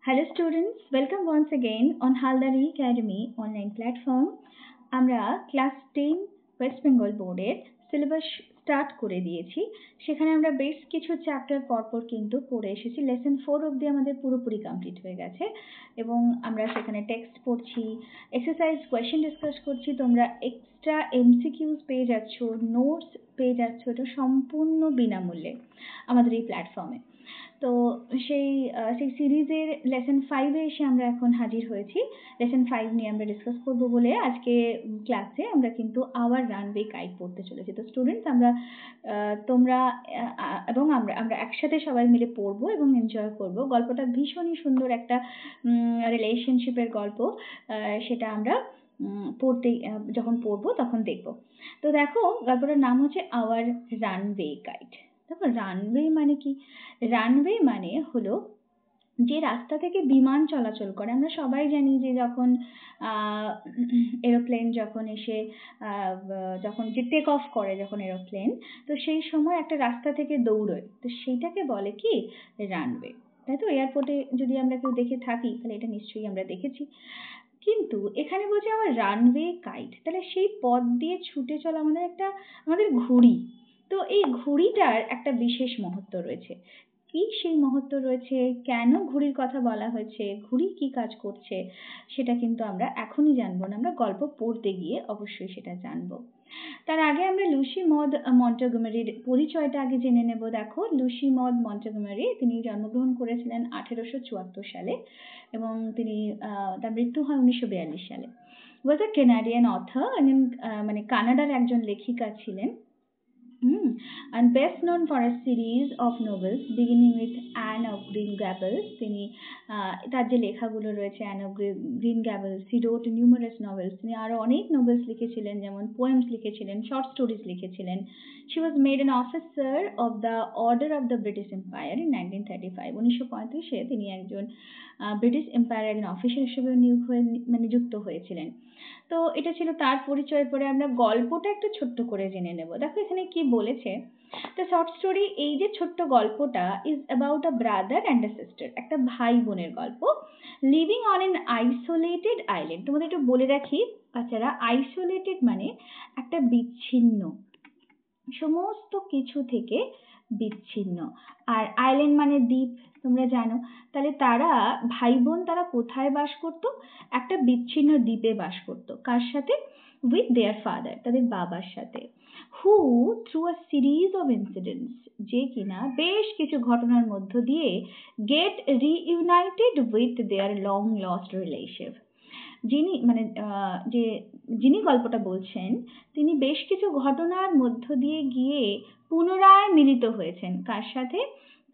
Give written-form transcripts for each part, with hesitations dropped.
Hello students, welcome once again on Haldari Academy online platform. আমরা class 10 West Bengal বোর্ডের syllabus start করে দিয়েছি। সেখানে আমরা বেশ কিছু চ্যাপ্টার পরপর কিন্তু পড়ে এসেছি। লেসন 4 অবধি আমাদের পুরোপুরি কমপ্লিট হয়ে গেছে এবং আমরা সেখানে টেক্সট পড়ছি, এক্সারসাইজ কোয়েশ্চেন ডিসকাস করছি। তোমরা এক্সট্রা এমসিকিউজ পেয়ে যাচ্ছ, নোটস পেয়ে যাচ্ছ, এটা সম্পূর্ণ বিনামূল্যে আমাদের এই প্ল্যাটফর্মে। তো সেই সিরিজের লেসন 5-এ এসে আমরা এখন হাজির হয়েছি। লেসন 5 নিয়ে আমরা ডিসকাস করব বলে আজকে ক্লাসে আমরা কিন্তু আওয়ার রানওয়ে গাইড পড়তে চলেছি। তো স্টুডেন্টস তোমরা এবং আমরা একসাথে সবাই মিলে পড়বো এবং এনজয় করব। গল্পটা ভীষণই সুন্দর একটা রিলেশনশিপের গল্প, সেটা আমরা যখন পড়বো তখন দেখব। তো দেখো, গল্পটার নাম হচ্ছে আওয়ার রানওয়ে গাইড। দেখো, রানওয়ে মানে কি? রানওয়ে মানে হলো যে রাস্তা থেকে বিমান চলাচল করে। আমরা সবাই জানি যে যখন এরোপ্লেন যখন এসে যখন যে টেক অফ করে যখন এরোপ্লেন, তো সেই সময় একটা রাস্তা থেকে দৌড়য়, তো সেইটাকে বলে কি রানওয়ে, তাই তো? এয়ারপোর্টে যদি আমরা কেউ দেখে থাকি তাহলে এটা নিশ্চয়ই আমরা দেখেছি। কিন্তু এখানে বলছে আমার রানওয়ে গাইড, তাহলে সেই পথ দিয়ে ছুটে চলা আমাদের ঘুড়ি। তো এই ঘুড়িটার একটা বিশেষ মহত্ব রয়েছে। কি সেই মহত্ব রয়েছে, কেন ঘুড়ির কথা বলা হয়েছে, ঘুড়ি কি কাজ করছে, সেটা কিন্তু আমরা এখনই জানবো না, আমরা গল্প পড়তে গিয়ে অবশ্যই সেটা জানবো। তার আগে আমরা লুসি মদ মন্টগোমেরির পরিচয়টা আগে জেনে নেব। দেখো, লুসি মদ মন্টগোমেরি তিনি জন্মগ্রহণ করেছিলেন 1874 সালে এবং তিনি তার মৃত্যু হয় 1942 সালে। ওয়াজ আ কানাডিয়ান অথর, মানে কানাডার একজন লেখিকা ছিলেন। And best known for a series of novels beginning with Anne of Green Gables. তিনি তার যে লেখাগুলো রয়েছে, Anne of Green Gables, he wrote numerous novels. তিনি আরো অনেক নোবেলস লিখেছিলেন, যেমন পোয়েমস লিখেছিলেন, শর্ট স্টোরিজ লিখেছিলেন। She was made an officer of the Order of the British Empire in 1935. 1935-এ তিনি একজন ব্রিটিশ এম্পায়ারের একজন অফিসার হিসেবে যুক্ত হয়েছিলেন। তো এটা ছিল তার পরিচয়। পরে আমরা গল্পটা একটু ছোট্ট করে জেনে নেব। দেখো এখানে কি বলেছে। দ্য শর্ট স্টোরি, এই যে ছোট্ট গল্পটা, is about a brother and a sister, একটা ভাই বোনের গল্প, living on an isolated island. তোমাদের একটু বলে রাখি বাচ্চারা, আইসোলেটেড মানে একটা বিচ্ছিন্ন, সমস্ত কিছু থেকে বিচ্ছিন্ন, আর আইল্যান্ড মানে দ্বীপ, তোমরা জানো। তাহলে তারা ভাই বোন তারা কোথায় বাস করতো? একটা বিচ্ছিন্ন দ্বীপে বাস করতো। কার সাথে? উইথ দেয়ার ফাদার, তাদের বাবার সাথে। Who through a series of incidents, যে কিনা বেশ কিছু ঘটনার মধ্য দিয়ে get reunited with their long lost relative. যিনি গল্পটা বলছেন, তিনি বেশ কিছু ঘটনার মধ্য দিয়ে গিয়ে পুনরায় মিলিত হয়েছেন। কার সাথে?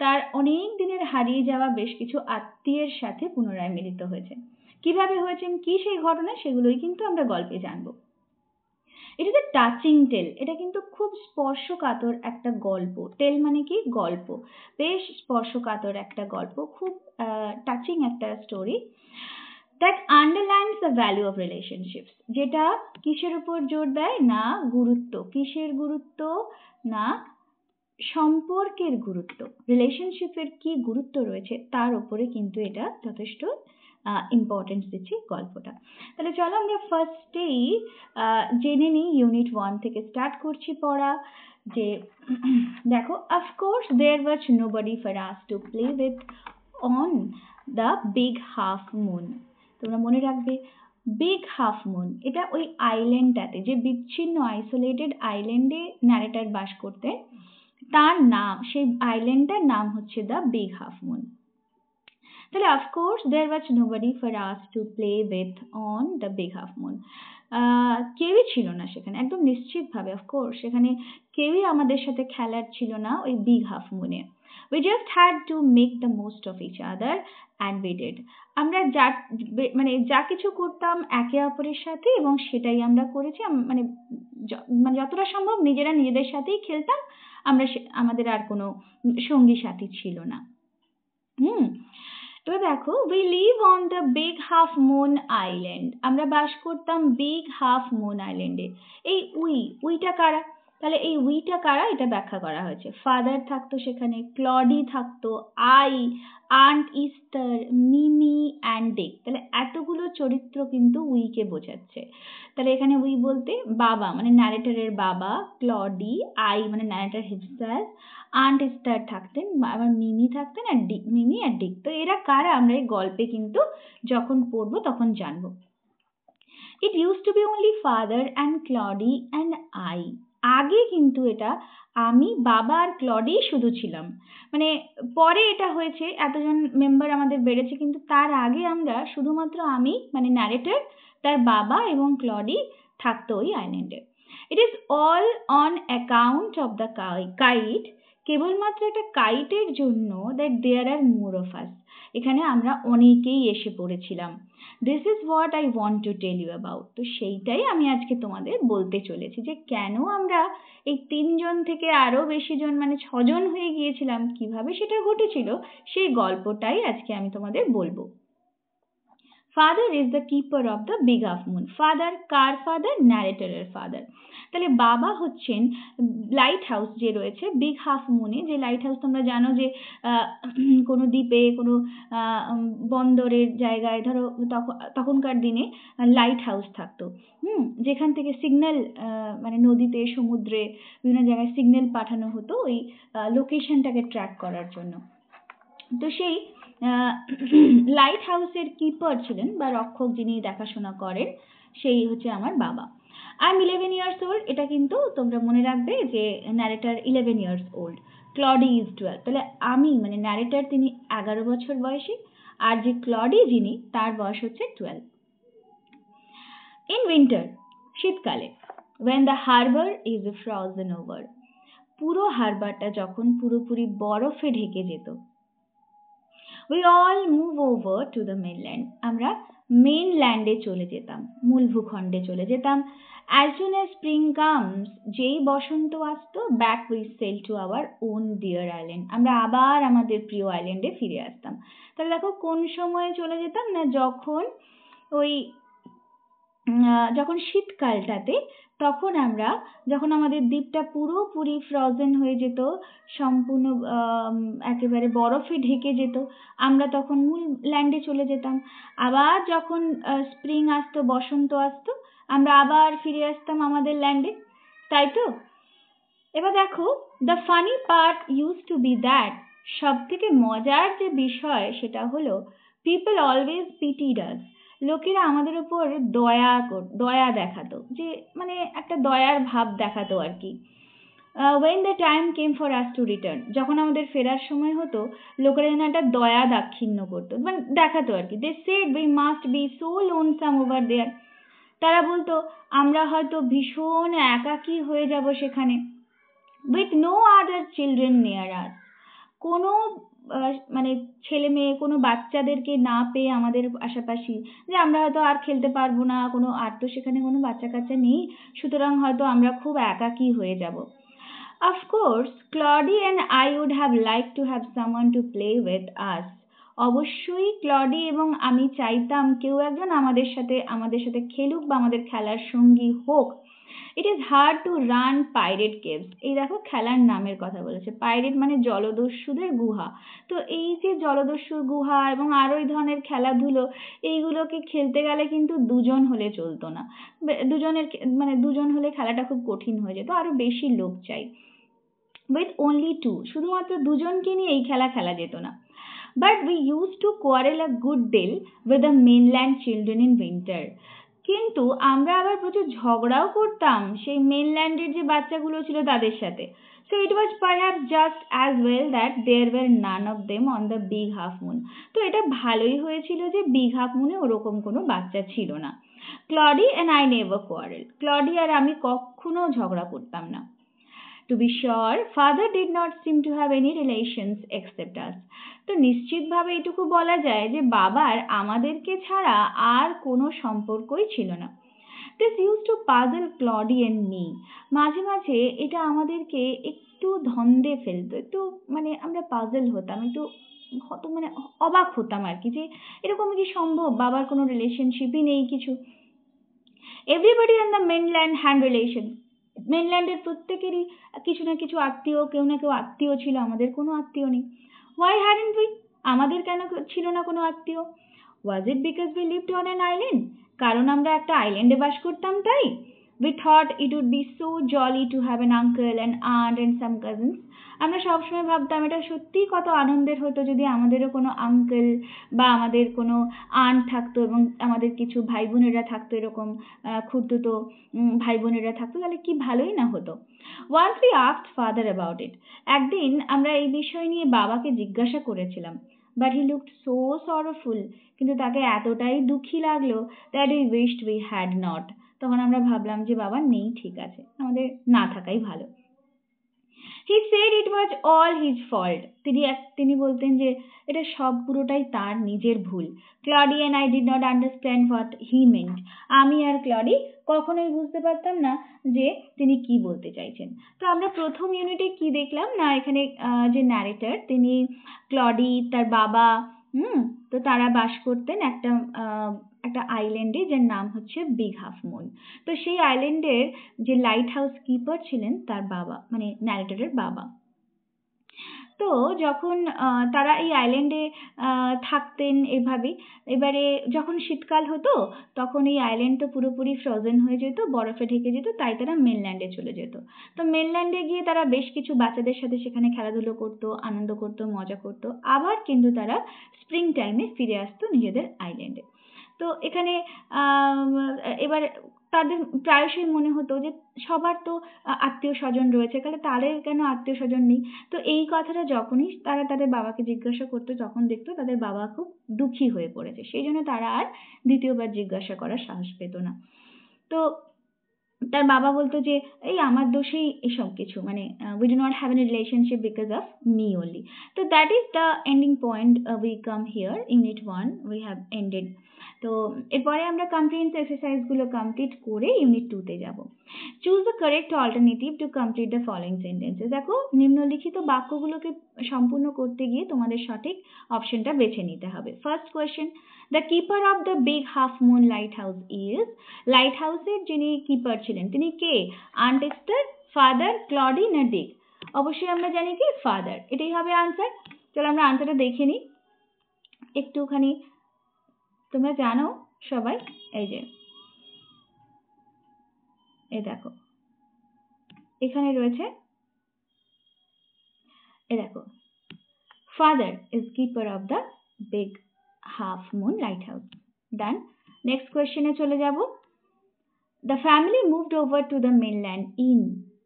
তার অনেক দিনের হারিয়ে যাওয়া বেশ কিছু আত্মীয়ের সাথে পুনরায় মিলিত হয়েছেন। কিভাবে হয়েছেন, কি সেই ঘটনা, সেগুলোই কিন্তু আমরা গল্পে জানবো। এটা যে টাচিং টেল, এটা কিন্তু খুব স্পর্শকাতর একটা গল্প। টেল মানে কি? গল্প। বেশ স্পর্শকাতর একটা গল্প, খুব টাচিং একটা story. That underlines the value of relationships, যেটা কিসের উপর জোর দেয়? না গুরুত্ব। কিসের গুরুত্ব? না সম্পর্কের গুরুত্ব। রিলেশনশিপের কি গুরুত্ব রয়েছে তার উপরে কিন্তু এটা যথেষ্ট ইম্পর্টেন্স দিচ্ছে গল্পটা। তাহলে চলো আমরা ফার্স্টেই জেনে নিই। ইউনিট 1 থেকে স্টার্ট করছি পড়া। যে দেখো, of course there was nobody for us to play with on the big half moon. তোমরা মনে রাখবে, বিগ হাফ মুন, এটা ওই আইল্যান্ডটাতে, যে বিচ্ছিন্ন আইসোলেটেড আইল্যান্ডে ন্যারেটর বাস করতেন, তার নাম, সেই আইল্যান্ডটার নাম হচ্ছে দ্য বিগ হাফ মুন। তাহলে of course there was nobody for us to play with on the big half moon. কেউই ছিল না সেখানে, একদম নিশ্চিতভাবে অফকোর্স সেখানে কেউই আমাদের সাথে খেলার ছিল না ওই বিগ হাফ মুনে। We just had to make the most of each other and we did. আমরা যা কিছু করতাম একে অপরের সাথে, এবং সেটাই আমরা করেছি। মানে যতটা সম্ভব নিজেদের সাথেই খেলতাম আমরা, আমাদের আর কোনো সঙ্গী সাথী ছিল না। এবার দেখো, we live on the big half moon island, আমরা বাস করতাম বিগ হাফ মুন আইল্যান্ডে। এই উইটা কারা? তাহলে এই উইটা কারা এটা ব্যাখ্যা করা হয়েছে। ফাদার থাকতো সেখানে, ক্লডি থাকতো, I, aunt Esther, Mimi, and Dick. তাহলে এতগুলো চরিত্র কিন্তু উইকে বোঝাচ্ছে। তাহলে এখানে উই বলতে বাবা মানে ন্যারেটরের বাবা, ক্লডি, আই মানে ন্যারেটর হিমসেলফ, আন্ট স্টার থাকতেন, আবার মিমি থাকতেন আর ডিক, মিমি আর ডিক। তো এরা কারা আমরা এই গল্পে কিন্তু যখন পড়বো তখন জানবো। It used to be only father and Claudie and I. আগে কিন্তু এটা আমি, বাবা আর ক্লডি শুধু ছিলাম। মানে পরে এটা হয়েছে, এতজন মেম্বার আমাদের বেড়েছে, কিন্তু তার আগে আমরা শুধুমাত্র আমি মানে ন্যারেটর, তার বাবা এবং ক্লডি থাকতো ওই আইল্যান্ডে। It is all on account of the kite, কেবলমাত্র একটা কাইটের জন্য that there R more of us, এখানে আমরা অনেকেই এসে পড়েছিলাম। This is what I want to tell you about. তো সেইটাই আমি আজকে তোমাদের বলতে চলেছি যে কেন আমরা এই 3 জন থেকে আরো বেশি জন মানে 6 জন হয়ে গিয়েছিলাম, কিভাবে সেটা ঘটেছিল সেই গল্পটাই আজকে আমি তোমাদের বলবো। Father is the keeper of the big half moon. Father কার ফাদার? ন্যারেটরের ফাদার। তাহলে বাবা হচ্ছেন লাইট হাউস যে রয়েছে বিগ হাফ মুনে, যে লাইট হাউস তোমরা জানো যে কোনো দ্বীপে কোনো বন্দরের জায়গায় ধরো তখনকার দিনে লাইট হাউস থাকতো, যেখান থেকে সিগন্যাল মানে নদীতে সমুদ্রে বিভিন্ন জায়গায় সিগন্যাল পাঠানো হতো ওই লোকেশনটাকে ট্র্যাক করার জন্য। তো সেই লাইট হাউসের কিপার ছিলেন বা রক্ষক যিনি দেখাশোনা করেন, সেই হচ্ছে আমার বাবা। আই এম 11 years old, এটা কিন্তু তোমরা মনে রাখবে যে narrator 11 years old, Claudie is 12। তাহলে আমি মানে ন্যারেটর তিনি 11 বছর বয়সী, আর যে ক্লডি যিনি তার বয়স হচ্ছে 12। ইন উইন্টার, শীতকালে, when the harbor is frozen over, পুরো হারবারটা যখন পুরোপুরি বরফে ঢেকে যেত, we all move over to the mainland, আমরা মেইনল্যান্ডে চলে যেতাম, মূল ভূখণ্ডে চলে যেতাম। as soon as spring comes, যেই বসন্ত আসতো, back we sail to our own dear island, আমরা আবার আমাদের প্রিয় আইল্যান্ডে ফিরে আসতাম। তাহলে দেখো কোন সময়ে চলে যেতাম না, যখন শীতকালটাতে, তখন আমরা যখন আমাদের দ্বীপটা পুরোপুরি ফ্রোজেন হয়ে যেত, সম্পূর্ণ একেবারে বরফে ঢেকে যেত, আমরা তখন মূল ল্যান্ডে চলে যেতাম। আবার যখন স্প্রিং আসতো, বসন্ত আসতো, আমরা আবার ফিরে আসতাম আমাদের ল্যান্ডে, তাই তো? এবার দেখো, the funny part used to be that, সব থেকে মজার যে বিষয় সেটা হলো পিপল অলওয়েজ পিটিড আস, লোকেরা আমাদের উপর দয়া দেখাতো, যে মানে একটা দয়ার ভাব দেখাতো আর কি। when the time came for us to return, যখন আমাদের ফেরার সময় হতো, লোকেরা যেন একটা দয়া দাক্ষিণ্য করতো, মানে দেখাতো আর কি। they said we must be so lonesome over there, তারা বলতো আমরা হয়তো ভীষণ একাকী হয়ে যাব সেখানে। with no other children near us, কোনো মানে ছেলে মেয়ে, কোনো বাচ্চাদেরকে না পেয়ে আমাদের পাশাপাশি, যে আমরা হয়তো আর খেলতে পারবো না, আর তো সেখানে কোনো বাচ্চা কাচ্চা নেই, সুতরাং হয়তো আমরা খুব একাকী হয়ে যাব। Of course, Claudie and I would have liked to have someone to play with us. অবশ্যই ক্লডি এবং আমি চাইতাম কেউ একজন আমাদের সাথে খেলুক বা আমাদের খেলার সঙ্গী হোক। It is hard to run pirate caves. এই দেখো খেলার নামের কথা বলেছে, পাইরেট মানে জলদস্যুদের গুহা। তো এই যে জলদস্যুর গুহা এবং আরো এই ধরনের খেলাধুলো, এইগুলোকে খেলতে গেলে কিন্তু দুজন হলে চলতো না, দুজন হলে খেলাটা খুব কঠিন হয়ে যেত, আরো বেশি লোক চাই। with only 2, শুধুমাত্র দুজনকে নিয়ে এই খেলা যেত না। but we used to quarrel a good deal with the mainland children in winter, কিন্তু আমরা আবার প্রচুর ঝগড়াও করতাম সেই মেইনল্যান্ডের যে বাচ্চাগুলো ছিল তাদের সাথে। so it was perhaps just as well that there were none of them on the big half moon, তো এটা ভালোই হয়েছিল যে বিগ হাফ মুনে ওরকম কোনো বাচ্চা ছিল না। Claudie and I never quarreled, Claudie আর আমি কখনো ঝগড়া করতাম না। To be sure, father did not seem to have any relations except us, তো নিশ্চিতভাবে এটুকু বলা যায় যে বাবার আমাদেরকে ছাড়া আর কোনো সম্পর্কই ছিল না। This used to puzzle Claudie and me, মাঝে মাঝে এটা আমাদেরকে একটু ধন্দে ফেলতো, একটু মানে আমরা পাজল হতাম, একটু মানে অবাক হতাম আর কি, যে এরকম কি সম্ভব, বাবার কোনো রিলেশনশিপই নেই কিছু। Everybody on the mainland had relations, মেইনল্যান্ডের প্রত্যেকেরই কিছু না কিছু আত্মীয়, কেউ না কেউ আত্মীয় ছিল, আমাদের কোনো আত্মীয় নেই। Why hadn't we? আমাদের কেন ছিল না কোনো আত্মীয়? Was it because we lived on an island? কারণ আমরা একটা আইল্যান্ডে বাস করতাম তাই? We thought it would be so jolly to have an uncle, an aunt and some cousins. আমরা সবসময় ভাবতাম এটা সত্যিই কত আনন্দের হতো যদি আমাদেরও কোনো আঙ্কেল বা আমাদের কোনো আন্ট থাকতো এবং আমাদের কিছু ভাই বোনেরা থাকতো, এরকম খুড়তুতো ভাই বোনেরা থাকতো, তাহলে কি ভালোই না হতো। Once we asked father about it. একদিন আমরা এই বিষয় নিয়ে বাবাকে জিজ্ঞাসা করেছিলাম, but he looked so sorrowful. কিন্তু তাকে এতটাই দুঃখী লাগলো that we wished we had not. তখন আমরা ভাবলাম যে বাবা নেই, ঠিক আছে, আমাদের না থাকাই ভালো। He said it was all his fault. তিনি বলতেন যে এটা সব পুরোটাই তার নিজের ভুল। Claudie and I did not understand what he meant. আমি আর ক্লডি কখনোই বুঝতে পারতাম না যে তিনি কি বলতে চাইছেন। তো আমরা প্রথম ইউনিটে কি দেখলাম না, এখানে যে ন্যারেটর তিনি ক্লডি, তার বাবা, তো তারা বাস করতেন একটা আইল্যান্ডে যার নাম হচ্ছে বিগ হাফ মুন। তো সেই আইল্যান্ডের যে লাইট হাউস কিপার ছিলেন তার বাবা, মানে ন্যারেটরের বাবা। তো যখন তারা এই আইল্যান্ডে থাকতেন এভাবে, এবারে যখন শীতকাল হতো তখন এই আইল্যান্ড তো পুরোপুরি ফ্রোজেন হয়ে যেত, বরফে ঢেকে যেত, তাই তারা মেনল্যান্ডে চলে যেত। তো মেনল্যান্ডে গিয়ে তারা বেশ কিছু বাচ্চাদের সাথে সেখানে খেলাধুলো করতো, আনন্দ করতো, মজা করতো, আবার কিন্তু তারা স্প্রিং টাইমে ফিরে আসতো নিজেদের আইল্যান্ডে। তো এখানে এবার তাদের প্রায়শই মনে হতো যে সবার তো আত্মীয় স্বজন রয়েছে, তাহলে তাদের কেন আত্মীয় স্বজন নেই? তো এই কথাটা যখনই তারা তাদের বাবাকে জিজ্ঞাসা করতো তখন দেখতো তাদের বাবা খুব দুঃখী হয়ে পড়েছে, সেই জন্য তারা আর দ্বিতীয়বার জিজ্ঞাসা করার সাহস পেত না। তো তার বাবা বলতো যে এই আমার দোষেই এসব কিছু, মানে we do not have any relationship because of me only. তো that is the ending point, we come here, unit 1 we have ended. তো এরপরে আমরা কম্প্রিহেনসিভ এক্সারসাইজগুলো কমপ্লিট করে ইউনিট 2 তে যাব। Choose the correct alternative to complete the following sentences. দেখো নিম্নলিখিত বাক্যগুলোকে সম্পূর্ণ করতে গিয়ে তোমাদের সঠিক অপশনটা বেছে নিতে হবে। First question, the keeper of the big half moon light house is. Light হাউসের যিনি কিপার ছিলেন তিনি কে? আন্ট এস্টার, ফাদার, ক্লডি না ডিক? অবশ্যই আমরা জানি কি ফাদার, এটাই হবে আনসার। চলো আমরা আনসারটা দেখে নিই একটুখানি, তোমরা জানো সবাই। এই যে এই দেখো এখানে রয়েছে, এই দেখো father is keeper of the big half moon lighthouse. Done. Next কোয়েশ্চেনে চলে যাব। The family moved over to the mainland in.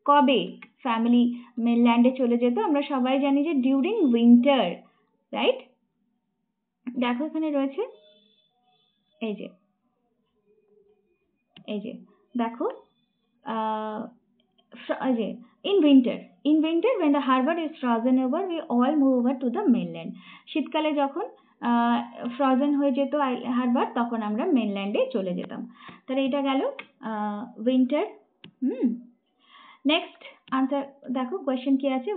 কবে ফ্যামিলি মেনল্যান্ডে চলে যেত? আমরা সবাই জানি যে ডিউরিং উইন্টার, রাইট? দেখো এখানে রয়েছে এই যে দেখো in winter when the harbor is frozen over we all move over to the mainland. শীতকালে যখন ফ্রোজেন হয়ে যেত হারবার তখন আমরা মেনল্যান্ডে চলে যেতাম। তাহলে এটা গেল উইন্টার। নেক্সট আনসার দেখো, কোয়েশ্চেন কি আছে?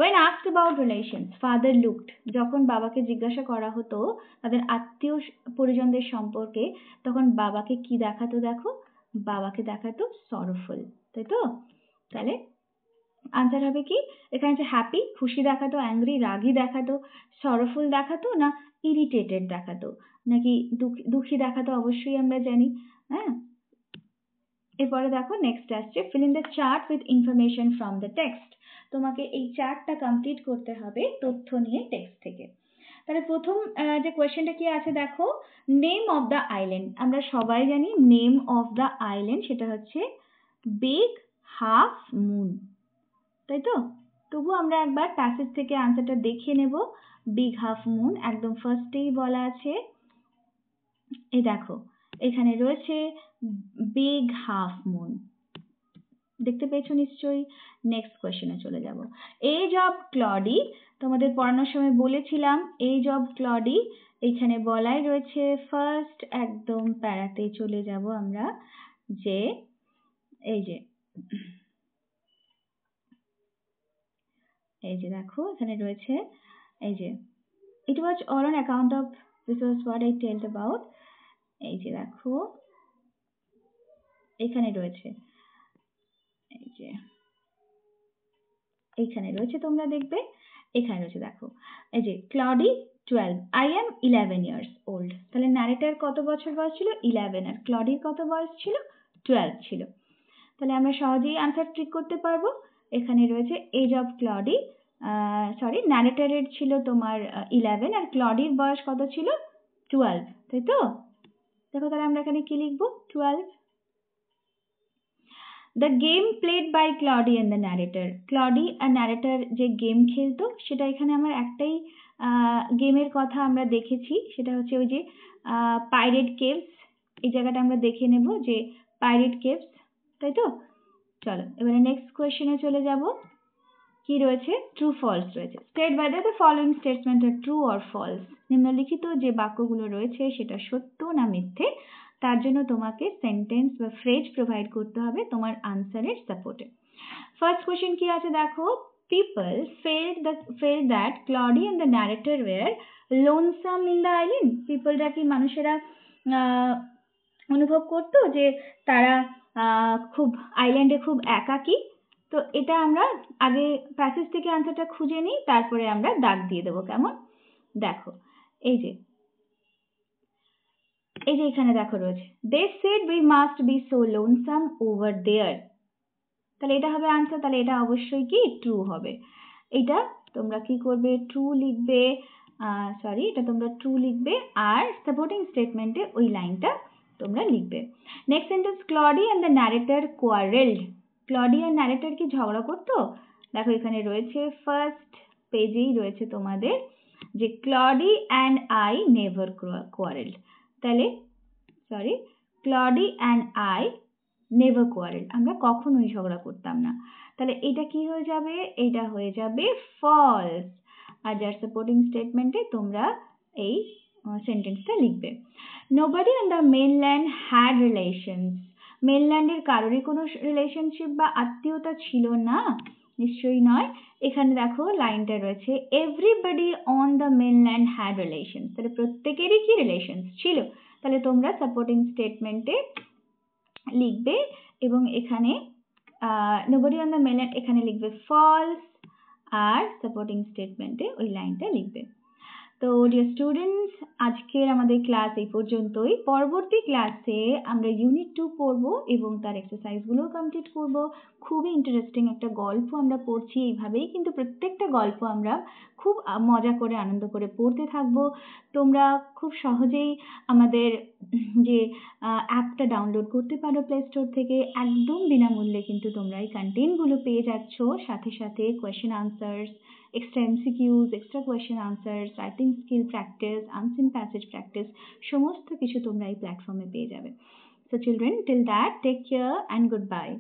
when asked about relations father looked. যখন বাবাকে জিজ্ঞাসা করা হতো তাদের আত্মীয় পরিজনদের সম্পর্কে তখন বাবাকে কি দেখাতো? দেখো বাবাকে দেখাতো সরফুল, তাই তো? তাহলে আনসার হবে কি এখানে? যে হ্যাপি খুশি দেখাতো, অ্যাংরি রাগী দেখাতো, সরফুল দেখাতো না ইরিটেটেড দেখাতো, নাকি দুঃখী দেখাতো? অবশ্যই আমরা জানি। হ্যাঁ, এরপরে দেখো নেক্সট আসছে fill in the chart with information from the text. তোমাকে এই চার্টটা কমপ্লিট করতে হবে তথ্য নিয়ে টেক্সট থেকে। তাহলে প্রথম যে কোয়েশ্চেনটা কি আছে দেখো, নেম অফ দ্য আইল্যান্ড। আমরা সবাই জানি নেম অফ দ্য আইল্যান্ড সেটা হচ্ছে বিগ হাফ মুন, তাই তো? তবু আমরা একবার প্যাসেজ থেকে আনসারটা দেখে নেব। বিগ হাফ মুন একদম ফার্স্টেই বলা আছে, এই দেখো এখানে রয়েছে বিগ হাফ মুন, দেখতে পেয়েছো নিশ্চয়ই। নেক্সট কোয়েশ্চেনে চলে যাব। এজ অফ ক্লডি, তোমাদের পড়ানোর সময় বলেছিলাম এজ অফ ক্লডি এখানে বলাই রয়েছে ফার্স্ট একদম প্যারাতে চলে যাব আমরা, যে এই যে দেখো এখানে রয়েছে এই যে it was all on account of this was what I told about. এই যে দেখো এখানে রয়েছে, এই যে এখানে রয়েছে, তোমরা দেখবে এখানে রয়েছে। দেখো এই যে Claudie 12. I am 11 years old. তাহলে ন্যারেটার কত বছর বয়স ছিল? 11, আর ক্লডির কত বয়স ছিল? 12 ছিল। তাহলে আমরা সহজেই আনসার ট্রিক করতে পারবো। এখানে রয়েছে এজ অফ ক্লডি, ন্যারেটারের ছিল তোমার 11 আর ক্লডির বয়স কত ছিল? 12, তাই তো? দেখো তাহলে আমরা এখানে কি লিখবো? 12. The game played by Claudie and the narrator. Claudie আর ন্যারেটর যে গেম খেলতো সেটা এখানে আমার একটাই গেমের কথা আমরা দেখেছি, সেটা হচ্ছে ওই যে পাইরেট কেভস। এই জায়গাটা আমরা দেখে নেব যে পাইরেট কেভস, তাই তো? চলো এবারে নেক্সট কোয়েশ্চেনে চলে যাব। কি রয়েছে? ট্রু ফলস রয়েছে। State whether the following statement are true or false. নিম্নলিখিত যে বাক্যগুলো রয়েছে সেটা সত্য না মিথ্যে, তার জন্য তোমাকে সেন্টেন্স বা ফ্রেজ প্রোভাইড করতে হবে তোমার আনসারের সাপোর্টে। ফার্স্ট কোয়েশ্চেন কি আছে দেখো, people felt that Claudia and the narrator were lonesome in the island. পিপলরা কি মানুষেরা অনুভব করতো যে তারা খুব আইল্যান্ডে খুব একাকী? তো এটা আমরা আগে প্যাসেজ থেকে আনসারটা খুঁজে নিই, তারপরে আমরা দাগ দিয়ে দেবো। কেমন? দেখো এই যে এখানে দেখো রয়েছে they said we must be so lonesome over there. তাহলে এটা হবে আনসার। তাহলে এটা অবশ্যই কি ট্রু হবে। এটা তোমরা কি করবে? ট্রু লিখবে, এটা তোমরা ট্রু লিখবে আর সাপোর্টিং স্টেটমেন্টে ওই লাইনটা তোমরা লিখবে। Next sentence, Claudie and the narrator quarrelled. Claudie আর ন্যারেটর কি ঝগড়া করতো? দেখো এখানে রয়েছে ফার্স্ট পেজেই রয়েছে তোমাদের যে Claudie and I never quarrelled. তাহলে Claudie and I never quarrel, আমরা কখনোই ঝগড়া করতাম না। তাহলে এটা কি হয়ে যাবে? এটা হয়ে যাবে ফলস। আর যার সাপোর্টিং স্টেটমেন্টে তোমরা এই সেন্টেন্সটা লিখবে। Nobody on the mainland had relations. মেনল্যান্ডের কারোরই কোনো রিলেশনশিপ বা আত্মীয়তা ছিল না? নিশ্চয়ই নয়। এখানে দেখো লাইনটা রয়েছে everybody on the mainland had relations. তাহলে প্রত্যেকেরই কি রিলেশনস ছিল? তাহলে তোমরা সাপোর্টিং স্টেটমেন্টে লিখবে এবং এখানে নোবডি অন দ্য মেনল্যান্ড এখানে লিখবে ফলস আর সাপোর্টিং স্টেটমেন্টে ওই লাইনটা লিখবে। তো ডিয়ার স্টুডেন্টস, আজকের আমাদের ক্লাস এই পর্যন্তই। পরবর্তী ক্লাসে আমরা ইউনিট 2 পড়বো এবং তার এক্সারসাইজগুলোও কমপ্লিট করব। খুবই ইন্টারেস্টিং একটা গল্প আমরা পড়ছি। এইভাবেই কিন্তু প্রত্যেকটা গল্প আমরা খুব মজা করে আনন্দ করে পড়তে থাকবো। তোমরা খুব সহজেই আমাদের যে অ্যাপটা ডাউনলোড করতে পারো প্লে স্টোর থেকে, একদম বিনামূল্যে কিন্তু তোমরা এই কন্টেন্টগুলো পেয়ে যাচ্ছ। সাথে সাথে question answers, extra MCQs, extra question answers, writing skill practice, unseen passage practice, সমস্ত কিছু তোমরা এই প্ল্যাটফর্মে পেয়ে যাবে। So children, till that, take care and goodbye.